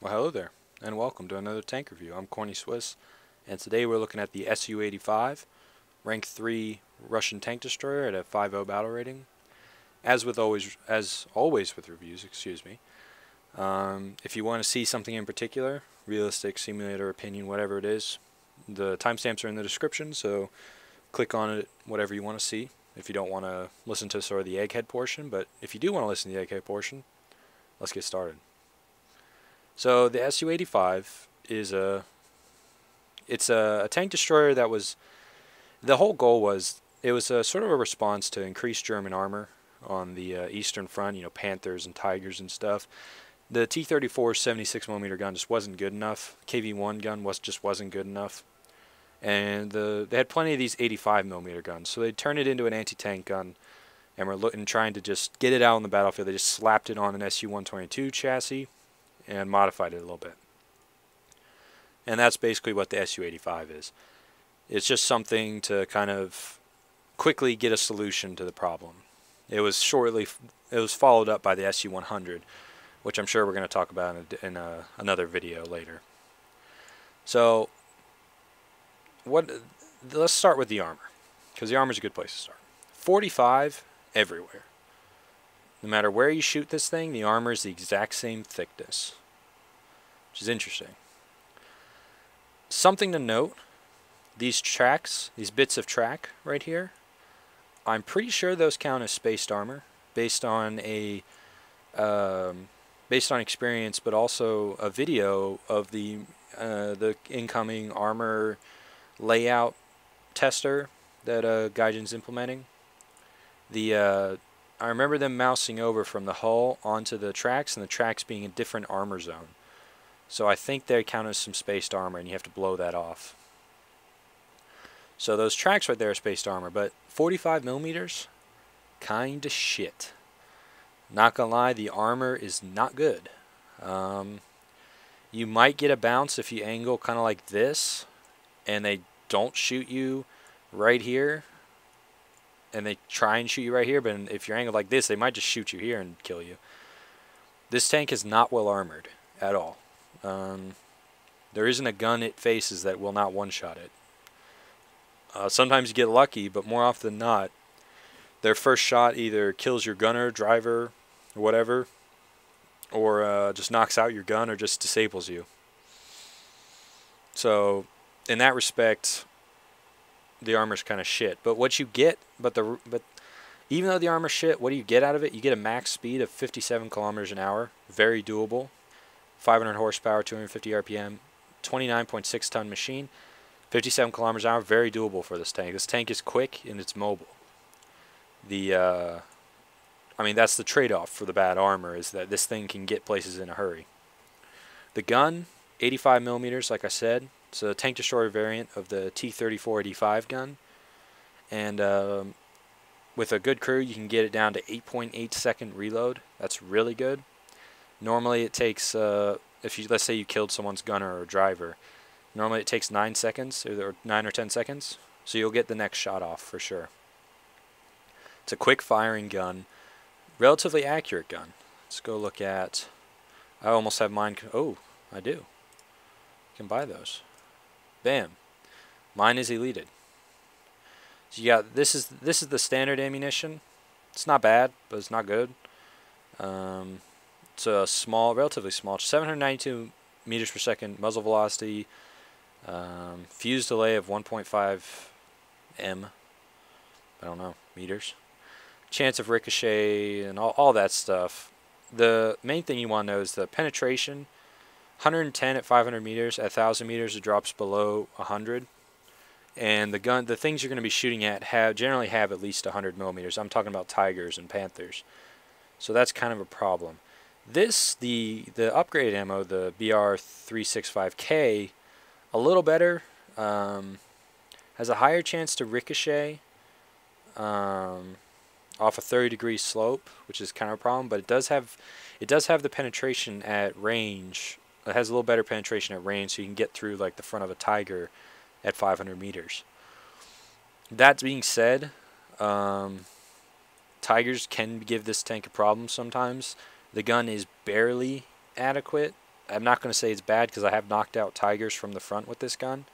Well, hello there, and welcome to another tank review. I'm Corny Swiss, and today we're looking at the SU-85, rank 3 Russian tank destroyer at a 5.0 battle rating. As always with reviews, excuse me. If you want to see something in particular, realistic, simulator, opinion, whatever it is, the timestamps are in the description, so click on it, whatever you want to see. If you don't want to listen to sort of the egghead portion, but if you do want to listen to the egghead portion, let's get started. So the SU-85 is a tank destroyer that was, the whole goal was, it was a sort of a response to increased German armor on the Eastern Front, you know, Panthers and Tigers and stuff. The T-34 76mm gun just wasn't good enough. KV-1 gun just wasn't good enough. And they had plenty of these 85mm guns, so they turned it into an anti-tank gun, and were trying to just get it out on the battlefield. They just slapped it on an SU-122 chassis and modified it a little bit. And that's basically what the SU-85 is. It's just something to kind of quickly get a solution to the problem. It was followed up by the SU-100, which I'm sure we're going to talk about in another video later. So, let's start with the armor, because the armor is a good place to start. 45 everywhere. No matter where you shoot this thing, the armor is the exact same thickness, which is interesting. Something to note, these tracks, these bits of track right here, I'm pretty sure those count as spaced armor based on experience, but also a video of the incoming armor layout tester that Gaijin's implementing. I remember them mousing over from the hull onto the tracks, and the tracks being a different armor zone. So I think they count as some spaced armor, and you have to blow that off. So those tracks right there are spaced armor, but 45mm, kinda shit. Not gonna lie, the armor is not good. You might get a bounce if you angle kind of like this, and they don't shoot you right here, and they try and shoot you right here, but if you're angled like this, they might just shoot you here and kill you. This tank is not well armored at all. There isn't a gun it faces that will not one-shot it. Sometimes you get lucky, but more often than not, their first shot either kills your gunner, driver, or whatever, or just knocks out your gun or just disables you. So, in that respect, the armor's kind of shit. But what you get, but even though the armor's shit, what do you get out of it? You get a max speed of 57 kilometers an hour, very doable. 500 horsepower, 250 RPM, 29.6 ton machine, 57 kilometers an hour, very doable for this tank. This tank is quick and it's mobile. I mean, that's the trade-off for the bad armor, is that this thing can get places in a hurry. The gun, 85mm, like I said. It's a tank destroyer variant of the T-34-85 gun, and with a good crew, you can get it down to 8.8 second reload. That's really good. Normally it takes, let's say you killed someone's gunner or driver, normally it takes 9 seconds, or 9 or 10 seconds, so you'll get the next shot off for sure. It's a quick firing gun, relatively accurate gun. Let's go look at, I almost have mine, oh, I do. You can buy those. Bam. Mine is deleted. So you got, this is the standard ammunition. It's not bad, but it's not good. It's a small, relatively small, 792 meters per second muzzle velocity, fuse delay of 1.5 m. I don't know, meters. Chance of ricochet and all that stuff. The main thing you want to know is the penetration. 110 at 500 meters. At 1,000 meters, it drops below 100. And the things you're going to be shooting at generally have at least 100mm. I'm talking about Tigers and Panthers. So that's kind of a problem. The upgraded ammo, the BR365K, a little better. Has a higher chance to ricochet off a 30-degree slope, which is kind of a problem. But it does have the penetration at range. It has a little better penetration at range, so you can get through like the front of a Tiger at 500 meters. That being said, Tigers can give this tank a problem sometimes. The gun is barely adequate. I'm not going to say it's bad because I have knocked out Tigers from the front with this gun.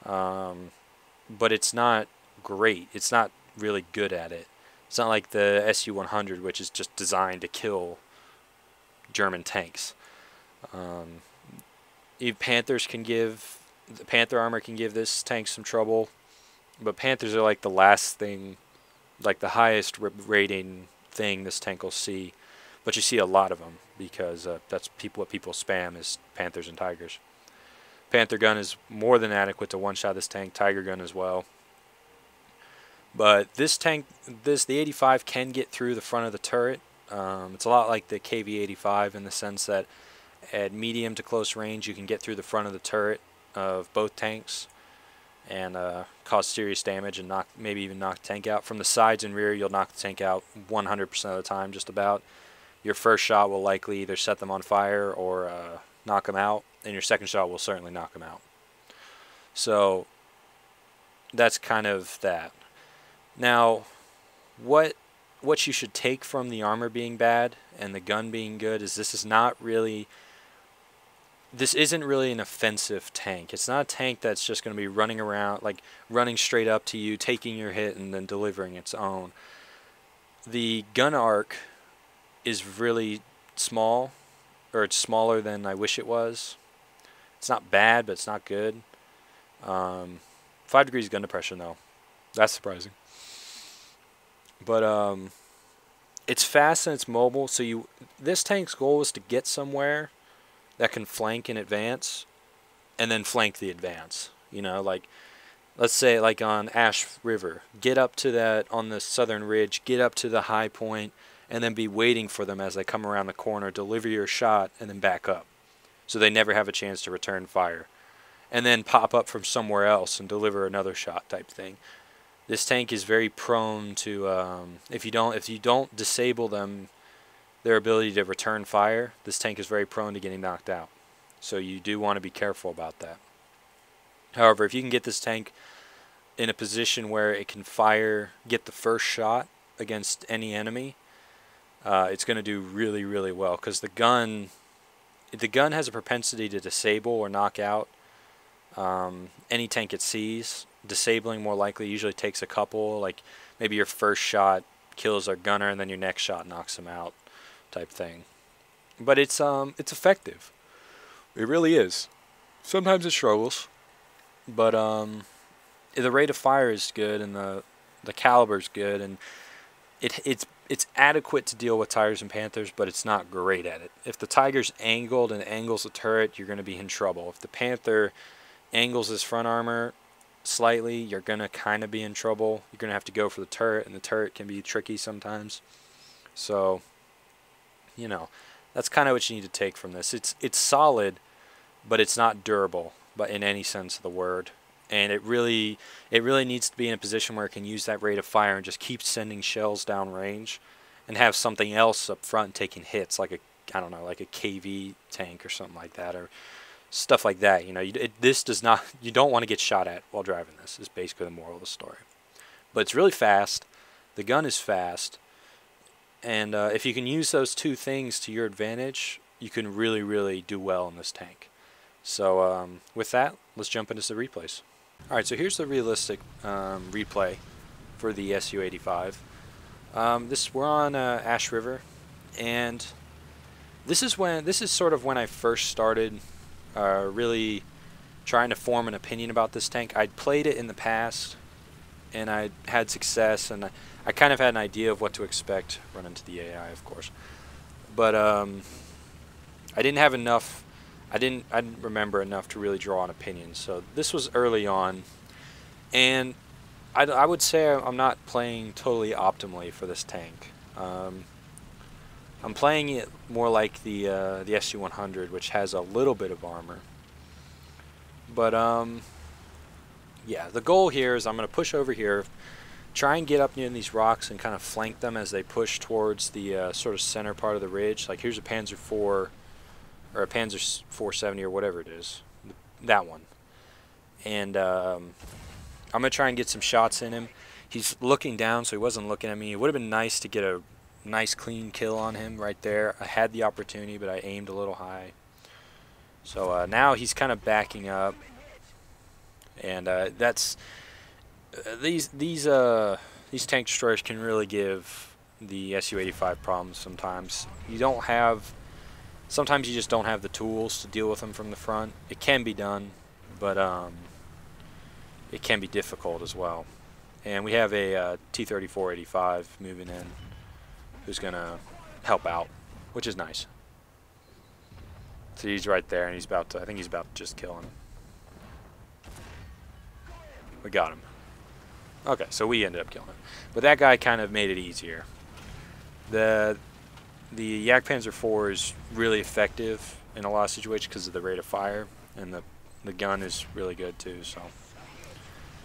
But it's not great. It's not really good at it. It's not like the SU-100, which is just designed to kill German tanks. Panthers can give, the Panther armor can give this tank some trouble, but Panthers are like the last thing, like the highest rating thing this tank will see. But you see a lot of them because that's what people spam is Panthers and Tigers. Panther gun is more than adequate to one-shot this tank. Tiger gun as well. But this tank, the 85 can get through the front of the turret. It's a lot like the KV-85 in the sense that at medium to close range you can get through the front of the turret of both tanks and cause serious damage and maybe even knock the tank out. From the sides and rear you'll knock the tank out 100% of the time just about. Your first shot will likely either set them on fire or knock them out, and your second shot will certainly knock them out. So that's kind of that. Now, what you should take from the armor being bad and the gun being good is this isn't really an offensive tank. It's not a tank that's just going to be running around, like running straight up to you, taking your hit, and then delivering its own. The gun arc is really small, or it's smaller than I wish it was. It's not bad, but it's not good. 5 degrees gun depression, though. That's surprising. But it's fast and it's mobile, so this tank's goal is to get somewhere that can flank in advance and then flank the advance. You know, like let's say like on Ash River, get up to that on the southern ridge, get up to the high point, and then be waiting for them as they come around the corner, deliver your shot, and then back up. So they never have a chance to return fire. And then pop up from somewhere else and deliver another shot type thing. This tank is very prone to, if you don't disable them, their ability to return fire, this tank is very prone to getting knocked out. So you do want to be careful about that. However, if you can get this tank in a position where it can get the first shot against any enemy, it's going to do really, really well, because the gun has a propensity to disable or knock out any tank it sees. Disabling more likely usually takes a couple, like maybe your first shot kills our gunner and then your next shot knocks him out type thing. But it's effective. It really is. Sometimes it struggles, but the rate of fire is good and the caliber is good, and it's adequate to deal with Tigers and Panthers, but it's not great at it. If the Tiger's angled and angles the turret, you're going to be in trouble. If the Panther angles his front armor slightly, you're going to kind of be in trouble. You're going to have to go for the turret, and the turret can be tricky sometimes. So, you know, that's kind of what you need to take from this. It's solid, but it's not durable, but in any sense of the word. And it really needs to be in a position where it can use that rate of fire and just keep sending shells down range, and have something else up front taking hits, like like a KV tank or something like that, or stuff like that. You know, you don't want to get shot at while driving this, is basically the moral of the story. But it's really fast. The gun is fast. And if you can use those two things to your advantage, you can really, really do well in this tank. So with that, let's jump into the replays. Alright, so here's the realistic replay for the SU-85. We're on Ash River, and this is sort of when I first started really trying to form an opinion about this tank. I'd played it in the past, and I had success, and I kind of had an idea of what to expect. Run into the AI, of course, but I didn't have enough. I didn't remember enough to really draw an opinion. So this was early on, and I would say I'm not playing totally optimally for this tank. I'm playing it more like the SU-100, which has a little bit of armor. But yeah, the goal here is I'm going to push over here, try and get up near these rocks and kind of flank them as they push towards the sort of center part of the ridge. Like here's a Panzer IV, or a Panzer 470 or whatever it is, that one. And I'm going to try and get some shots in him. He's looking down, so he wasn't looking at me. It would have been nice to get a nice clean kill on him right there. I had the opportunity, but I aimed a little high. So now he's kind of backing up, and that's these tank destroyers can really give the SU-85 problems sometimes. Sometimes you just don't have the tools to deal with them from the front. It can be done, but it can be difficult as well. And we have a T-34-85 moving in who's going to help out, which is nice. So he's right there, and he's about to, I think he's about to just kill him. We got him. Okay, so we ended up killing him. But that guy kind of made it easier. The Yak Panzer IV is really effective in a lot of situations because of the rate of fire, and the gun is really good too. So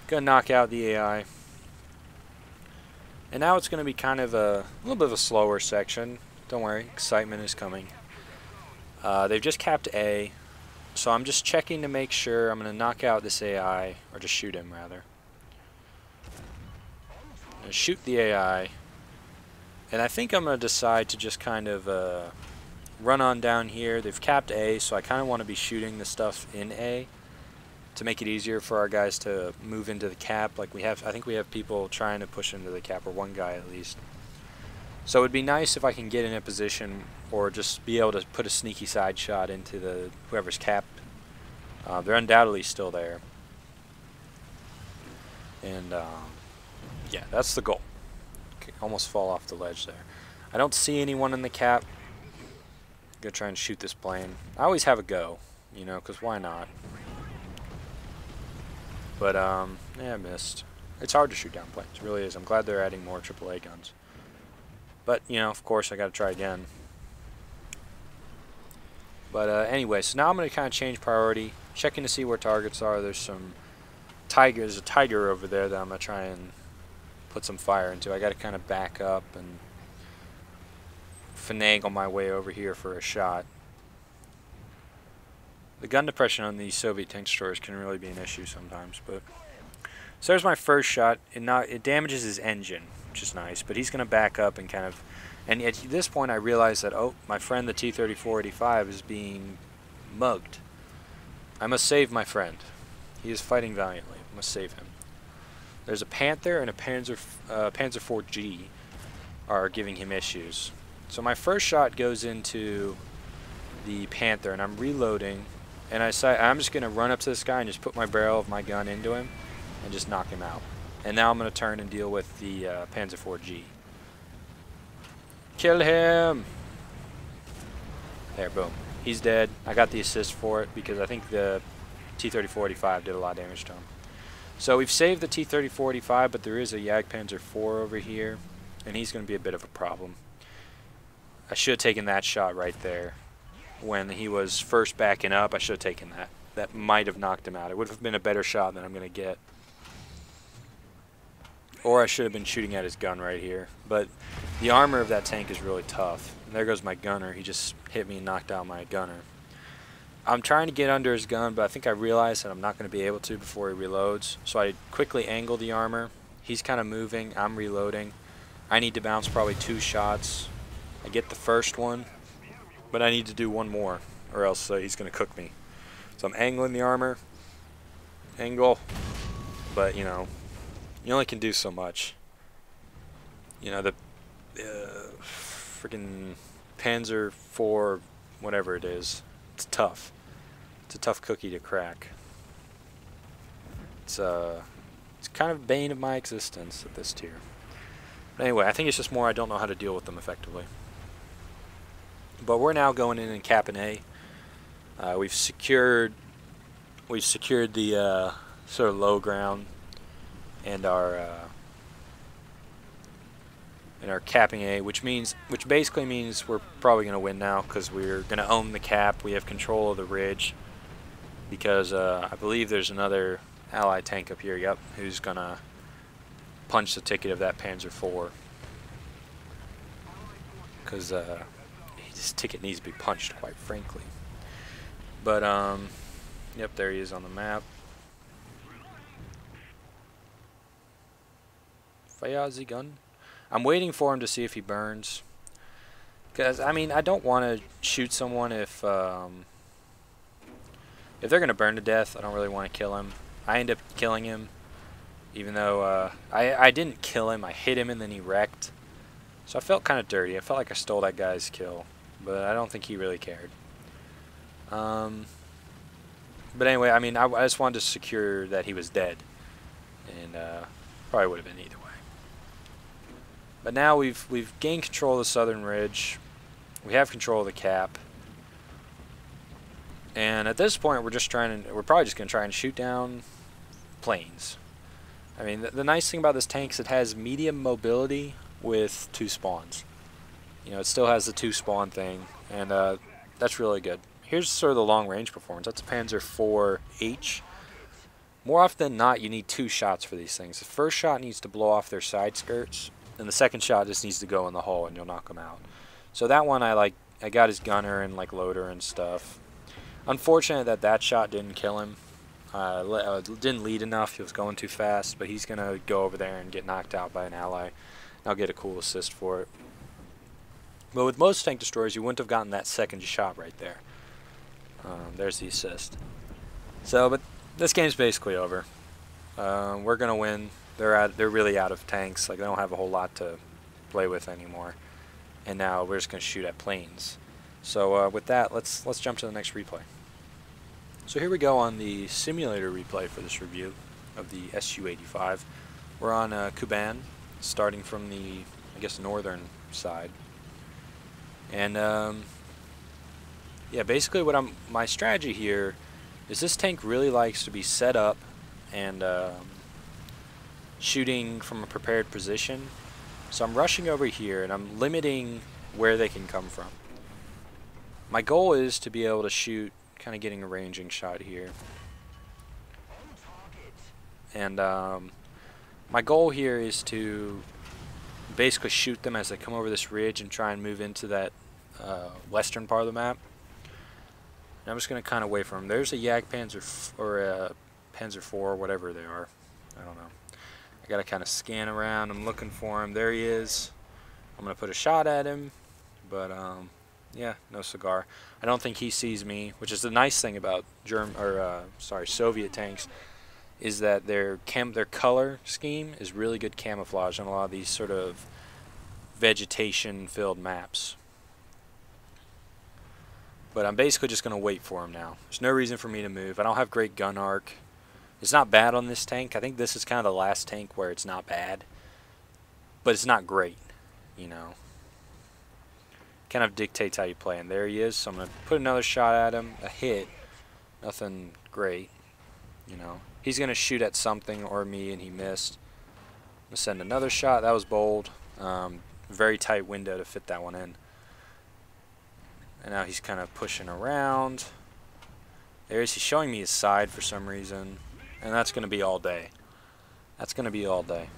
gonna knock out the AI. And now it's gonna be kind of a little bit of a slower section. Don't worry, excitement is coming. They've just capped A, so I'm just checking to make sure. I'm gonna knock out this AI, or just shoot him rather. I'm gonna shoot the AI. And I think I'm going to decide to just kind of run on down here. They've capped A, so I kind of want to be shooting the stuff in A to make it easier for our guys to move into the cap. Like I think we have people trying to push into the cap, or one guy at least. So it would be nice if I can get in a position, or just be able to put a sneaky side shot into whoever's capped. They're undoubtedly still there. And yeah, that's the goal. Almost fall off the ledge there. I don't see anyone in the cap. I'm gonna try and shoot this plane. I always have a go, you know, because why not? But yeah, I missed. It's hard to shoot down planes, it really is. I'm glad they're adding more AAA guns. But you know, of course, I got to try again. But anyway, so now I'm gonna kind of change priority, checking to see where targets are. There's a tiger over there that I'm gonna try and put some fire into. I got to kind of back up and finagle my way over here for a shot. The gun depression on these Soviet tank destroyers can really be an issue sometimes. But so there's my first shot. It damages his engine, which is nice. But he's going to back up and kind of. And at this point, I realize that my friend the T-34-85 is being mugged. I must save my friend. He is fighting valiantly. I must save him. There's a Panther and a Panzer IV are giving him issues. So my first shot goes into the Panther, and I'm reloading, and I'm just going to run up to this guy and just put my barrel of my gun into him and just knock him out. And now I'm going to turn and deal with the Panzer IV. Kill him! There, boom. He's dead. I got the assist for it because I think the T-34-85 did a lot of damage to him. So we've saved the T-34-85, but there is a Yak Panzer IV over here, and he's going to be a bit of a problem. I should have taken that shot right there. When he was first backing up, I should have taken that. That might have knocked him out. It would have been a better shot than I'm going to get. Or I should have been shooting at his gun right here. But the armor of that tank is really tough. And there goes my gunner. He just hit me and knocked out my gunner. I'm trying to get under his gun, but I think I realized that I'm not going to be able to before he reloads. So I quickly angle the armor. He's kind of moving. I'm reloading. I need to bounce probably 2 shots. I get the first one, but I need to do one more, or else he's going to cook me. So I'm angling the armor. Angle. But, you know, you only can do so much. You know, the freaking Panzer IV, whatever it is, it's tough. It's a tough cookie to crack. It's kind of bane of my existence at this tier. But anyway, I think it's just more I don't know how to deal with them effectively. But we're now going in and capping A. We've secured the sort of low ground and our capping A, which basically means we're probably going to win now because we're going to own the cap. We have control of the ridge because I believe there's another Allied tank up here, yep, who's going to punch the ticket of that Panzer IV. Because his ticket needs to be punched, quite frankly. But, yep, there he is on the map. Fire the gun. I'm waiting for him to see if he burns. Because, I mean, I don't want to shoot someone if if they're going to burn to death, I don't really want to kill him. I end up killing him, even though I didn't kill him. I hit him and then he wrecked. So I felt kind of dirty. I felt like I stole that guy's kill, but I don't think he really cared. But anyway, I mean, I just wanted to secure that he was dead, and probably would have been either way. But now we've gained control of the southern ridge. We have control of the cap, and at this point, we're probably just going to try and shoot down planes. I mean, the nice thing about this tank is it has medium mobility with 2 spawns. You know, it still has the 2 spawn thing, and that's really good. Here's sort of the long range performance. That's a Panzer IV-H. More often than not, you need 2 shots for these things. The first shot needs to blow off their side skirts, and the second shot just needs to go in the hull, and you'll knock them out. So that one, I got his gunner and like loader and stuff. Unfortunate that shot didn't kill him. Didn't lead enough. He was going too fast, but he's gonna go over there and get knocked out by an ally. I'll get a cool assist for it. But with most tank destroyers, you wouldn't have gotten that second shot right there. There's the assist. So, but this game's basically over. We're gonna win. They're really out of tanks. Like, they don't have a whole lot to play with anymore. And now we're just gonna shoot at planes. So with that, let's jump to the next replay. So here we go on the simulator replay for this review of the SU-85. We're on Kuban, starting from the, I guess, northern side. And yeah, basically my strategy here is this tank really likes to be set up and shooting from a prepared position. So I'm rushing over here and I'm limiting where they can come from. My goal is to be able to shoot, kind of getting a ranging shot here. And my goal here is to basically shoot them as they come over this ridge and try and move into that western part of the map. And I'm just going to kind of wait for them. There's a Panzer or a Panzer IV, whatever they are. I don't know. I got to kind of scan around. I'm looking for him. There he is. I'm going to put a shot at him, but yeah, no cigar. I don't think he sees me, which is the nice thing about Soviet tanks, is that their color scheme is really good camouflage on a lot of these sort of vegetation-filled maps. But I'm basically just going to wait for him now. There's no reason for me to move. I don't have great gun arc. It's not bad on this tank. I think this is kind of the last tank where it's not bad. But it's not great, you know. Kind of dictates how you play. And there he is. So I'm going to put another shot at him. A hit. Nothing great, you know. He's going to shoot at something or me, and he missed. I'm going to send another shot. That was bold. Very tight window to fit that one in. And now he's kind of pushing around. There he is. He's showing me his side for some reason. And that's going to be all day. That's going to be all day.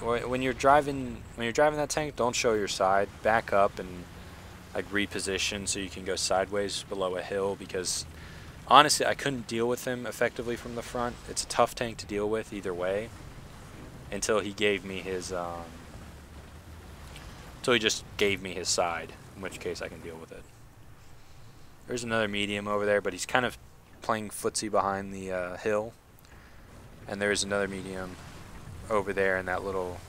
When you're driving that tank, don't show your side. Back up and like reposition so you can go sideways below a hill, because honestly, I couldn't deal with him effectively from the front. It's a tough tank to deal with either way, until he gave me his until he just gave me his side, in which case I can deal with it. There's another medium over there, but he's kind of playing footsie behind the hill. And there's another medium over there in that little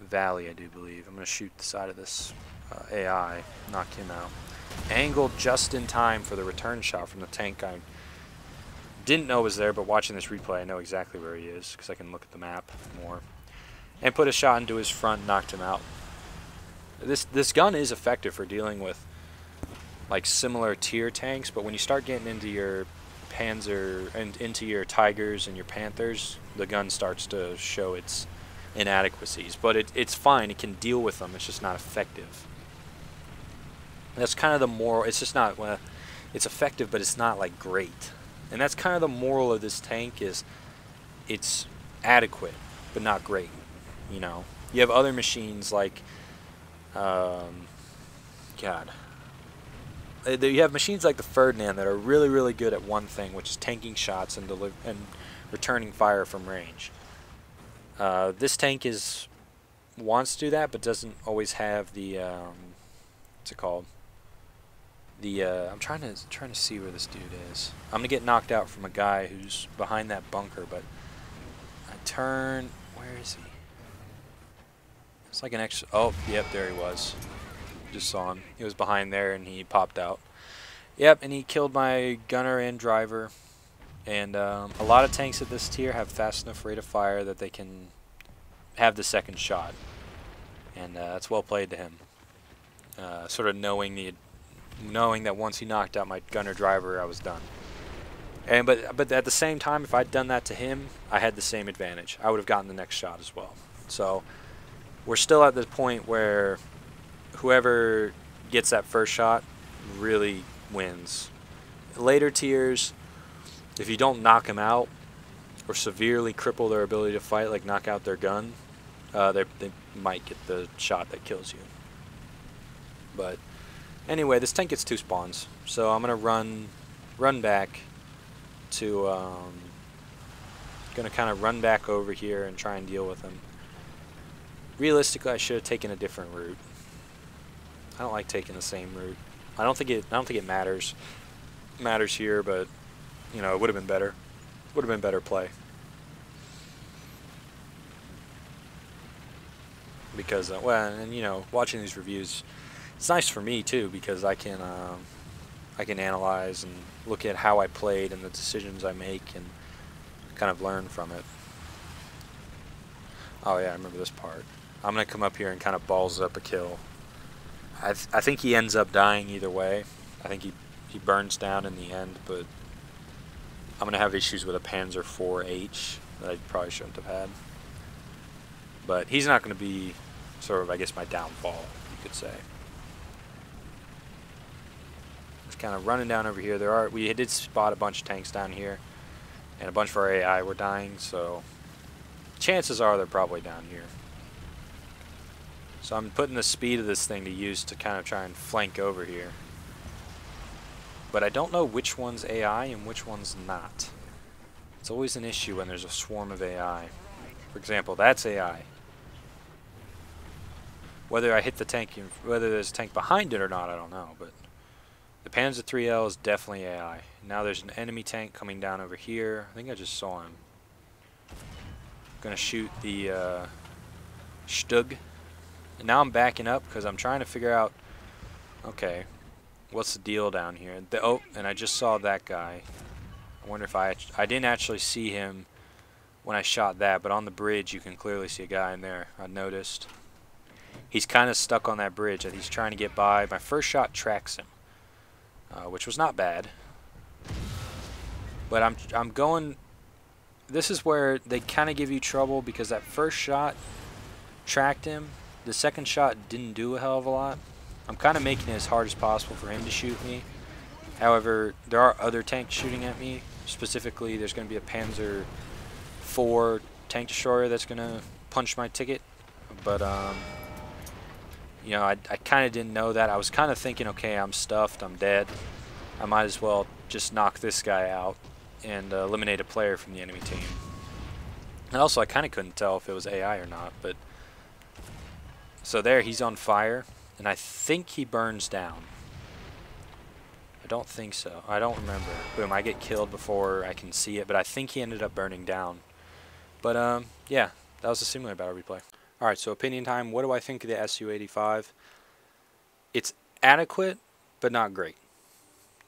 valley, I do believe. I'm going to shoot the side of this AI, knock him out. Angled just in time for the return shot from the tank I didn't know was there, but watching this replay I know exactly where he is, because I can look at the map more. And put a shot into his front, knocked him out. This gun is effective for dealing with like similar tier tanks, but when you start getting into your Panzer and into your Tigers and your Panthers, the gun starts to show its inadequacies. But it's fine. It can deal with them. It's just not effective. That's kind of the moral. It's just not. Well, it's effective, but it's not like great. And that's kind of the moral of this tank, is it's adequate, but not great. You know, you have other machines like, you have machines like the Ferdinand that are really, really good at one thing, which is tanking shots and returning fire from range. This tank wants to do that, but doesn't always have the what's it called? I'm trying to see where this dude is. I'm gonna get knocked out from a guy who's behind that bunker, but I turn. Where is he? It's like an extra. Oh, yep, there he was. Just saw him. He was behind there, and he popped out. Yep, and he killed my gunner and driver. And a lot of tanks at this tier have fast enough rate of fire that they can have the second shot, and that's well played to him. Sort of knowing that once he knocked out my gunner driver, I was done. And but at the same time, if I'd done that to him, I had the same advantage. I would have gotten the next shot as well. So we're still at the point where whoever gets that first shot really wins. Later tiers, if you don't knock them out or severely cripple their ability to fight, like knock out their gun, they might get the shot that kills you. But anyway, this tank gets 2 spawns, so I'm gonna run back to gonna kind of run back over here and try and deal with him. Realistically, I should have taken a different route. I don't like taking the same route. I don't think it matters here, but you know, it would have been better. Would have been better play. Because well, and you know, watching these reviews, it's nice for me too, because I can analyze and look at how I played and the decisions I make and kind of learn from it. Oh yeah, I remember this part. I'm gonna come up here and kind of balls up a kill. I think he ends up dying either way. I think he burns down in the end, but I'm gonna have issues with a Panzer IV-H that I probably shouldn't have had. But he's not gonna be sort of, I guess, my downfall, you could say. Just kind of running down over here. We did spot a bunch of tanks down here, and a bunch of our AI were dying, so chances are they're probably down here. So I'm putting the speed of this thing to use to kind of try and flank over here. But I don't know which one's AI and which one's not. It's always an issue when there's a swarm of AI. For example, that's AI. Whether I hit the tank, whether there's a tank behind it or not, I don't know. But the Panzer IIIL is definitely AI. Now there's an enemy tank coming down over here. I think I just saw him. Gonna shoot the Stug. And now I'm backing up because I'm trying to figure out, okay, what's the deal down here? Oh, and I just saw that guy. I wonder if I didn't actually see him when I shot that, but on the bridge you can clearly see a guy in there. I noticed. He's kind of stuck on that bridge and he's trying to get by. My first shot tracks him, which was not bad. But I'm going. This is where they kind of give you trouble because that first shot tracked him. The second shot didn't do a hell of a lot. I'm kind of making it as hard as possible for him to shoot me. However, there are other tanks shooting at me. Specifically, there's going to be a Panzer IV tank destroyer that's going to punch my ticket. But, you know, I kind of didn't know that. I was kind of thinking, okay, I'm stuffed, I'm dead. I might as well just knock this guy out and eliminate a player from the enemy team. And also, I kind of couldn't tell if it was AI or not, but so there, he's on fire, and I think he burns down. I don't think so. I don't remember. Boom, I get killed before I can see it, but I think he ended up burning down. But, yeah, that was a simulator battle replay. Alright, so opinion time. What do I think of the SU-85? It's adequate, but not great.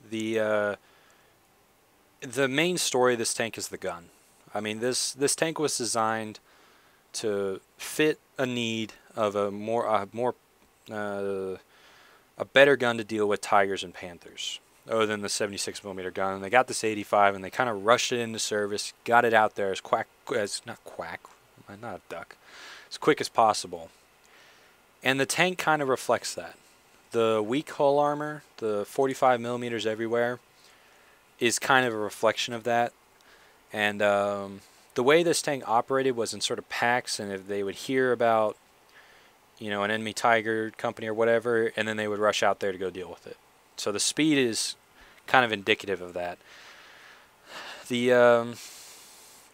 The main story of this tank is the gun. I mean, this tank was designed to fit a need of a better gun to deal with Tigers and Panthers, other than the 76mm gun. And they got this 85 and they kind of rushed it into service, got it out there as quick as possible. And the tank kind of reflects that. The weak hull armor, the 45mm everywhere, is kind of a reflection of that. And the way this tank operated was in sort of packs, and if they would hear about, you know, an enemy Tiger company or whatever, and then they would rush out there to go deal with it. So the speed is kind of indicative of that. The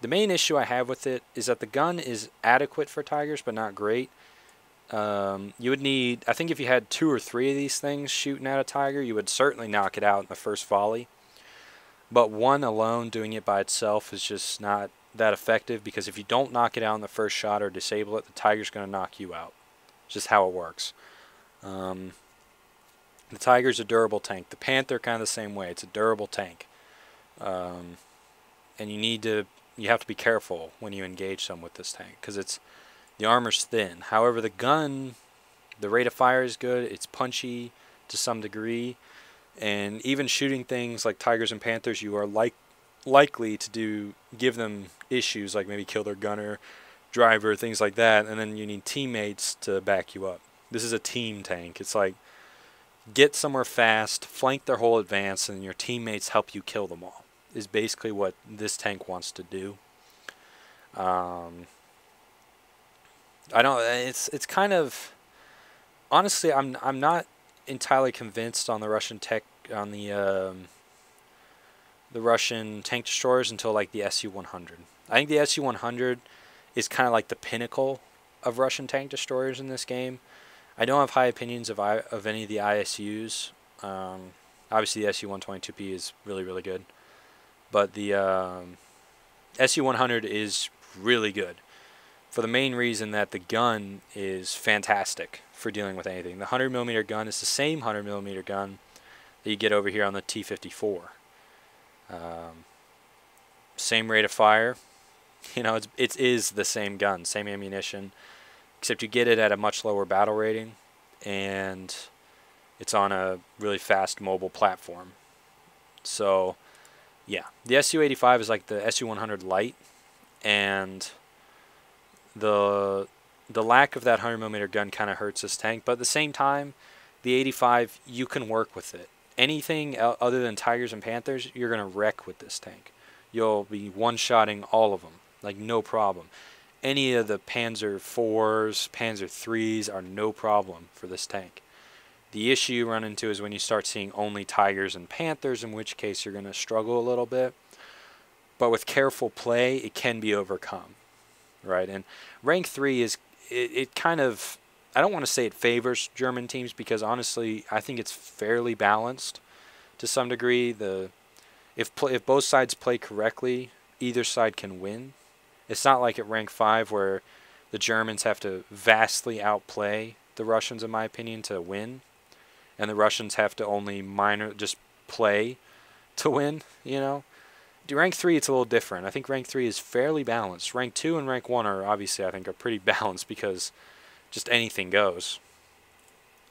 main issue I have with it is that the gun is adequate for Tigers, but not great. You would need, I think if you had 2 or 3 of these things shooting at a tiger, you would certainly knock it out in the first volley. But one alone, doing it by itself, is just not that effective, because if you don't knock it out in the first shot or disable it, the tiger's going to knock you out. It's just how it works. The tiger's a durable tank. The panther kind of the same way. It's a durable tank. And you have to be careful when you engage some with this tank, because the armor's thin. However, the gun, the rate of fire is good. It's punchy to some degree. And even shooting things like tigers and panthers, you are likely to give them issues, like maybe kill their gunner, driver, things like that. And then you need teammates to back you up. This is a team tank. It's like, get somewhere fast, flank their whole advance, and your teammates help you kill them all, is basically what this tank wants to do. It's kind of, honestly, I'm not entirely convinced on the Russian tech, on the Russian tank destroyers until like the SU-100. I think the SU-100 is kind of like the pinnacle of Russian tank destroyers in this game. I don't have high opinions of any of the ISUs. Obviously the SU-122P is really, really good, but the SU-100 is really good for the main reason that the gun is fantastic for dealing with anything. The 100mm gun is the same 100mm gun that you get over here on the T-54. Same rate of fire. You know, it is the same gun, same ammunition, except you get it at a much lower battle rating, and it's on a really fast mobile platform. So, yeah, the SU-85 is like the SU-100 light, and the lack of that 100mm gun kind of hurts this tank. But at the same time, the 85, you can work with it. Anything other than tigers and panthers, you're going to wreck with this tank. You'll be one-shotting all of them, like no problem. Any of the Panzer IVs, Panzer IIIs are no problem for this tank. The issue you run into is when you start seeing only tigers and panthers, in which case you're going to struggle a little bit. But with careful play, it can be overcome, right? And rank 3 is, it kind of, I don't want to say it favors German teams, because honestly, I think it's fairly balanced to some degree. If both sides play correctly, either side can win. It's not like at rank 5 where the Germans have to vastly outplay the Russians, in my opinion, to win, and the Russians have to only just play to win, you know. Rank 3, it's a little different. I think rank 3 is fairly balanced. Rank 2 and rank 1 are obviously, I think, are pretty balanced, because just anything goes.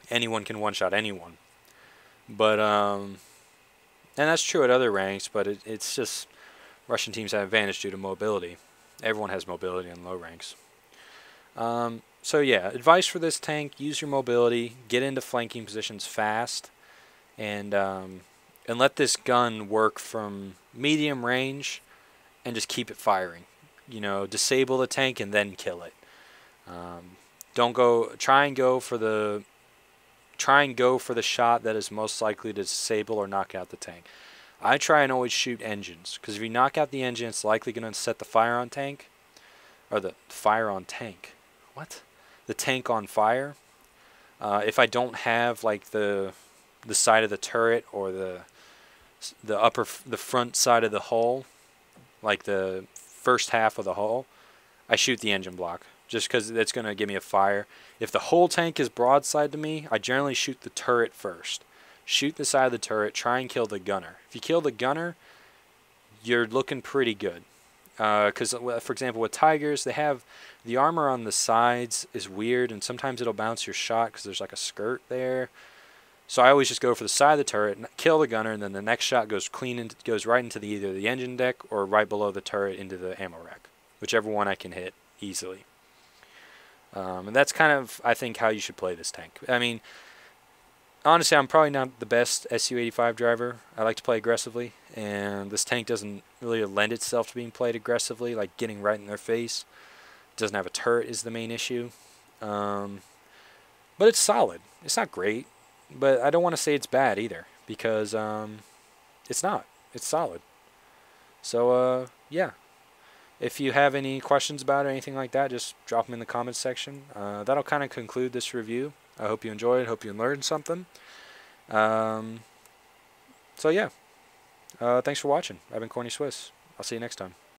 Anyone can one-shot anyone. But, and that's true at other ranks, but it's just Russian teams have advantage due to mobility. Everyone has mobility in low ranks. So yeah, advice for this tank: use your mobility, get into flanking positions fast, and let this gun work from medium range, and just keep it firing. You know, disable the tank and then kill it. Try and go for the shot that is most likely to disable or knock out the tank. I try and always shoot engines, because if you knock out the engine, it's likely going to set the fire on tank, or the fire on tank. What? The tank on fire. If I don't have like the side of the turret, or the front side of the hull, like the first half of the hull, I shoot the engine block, just because that's going to give me a fire. If the whole tank is broadside to me, I generally shoot the turret first. Shoot the side of the turret, try and kill the gunner. If you kill the gunner, you're looking pretty good. Because, for example, with tigers, they have the armor on the sides is weird, and sometimes it'll bounce your shot because there's like a skirt there. So I always just go for the side of the turret, kill the gunner, and then the next shot goes right into either the engine deck or right below the turret into the ammo rack, whichever one I can hit easily. And that's kind of, I think, how you should play this tank. I mean, honestly, I'm probably not the best SU-85 driver. I like to play aggressively, and this tank doesn't really lend itself to being played aggressively, like getting right in their face. It doesn't have a turret is the main issue. But it's solid. It's not great, but I don't want to say it's bad either, because it's not. It's solid. So, yeah. If you have any questions about it or anything like that, just drop them in the comments section. That'll kind of conclude this review. I hope you enjoyed it. Hope you learned something. So yeah, thanks for watching. I've been Corny Swiss. I'll see you next time.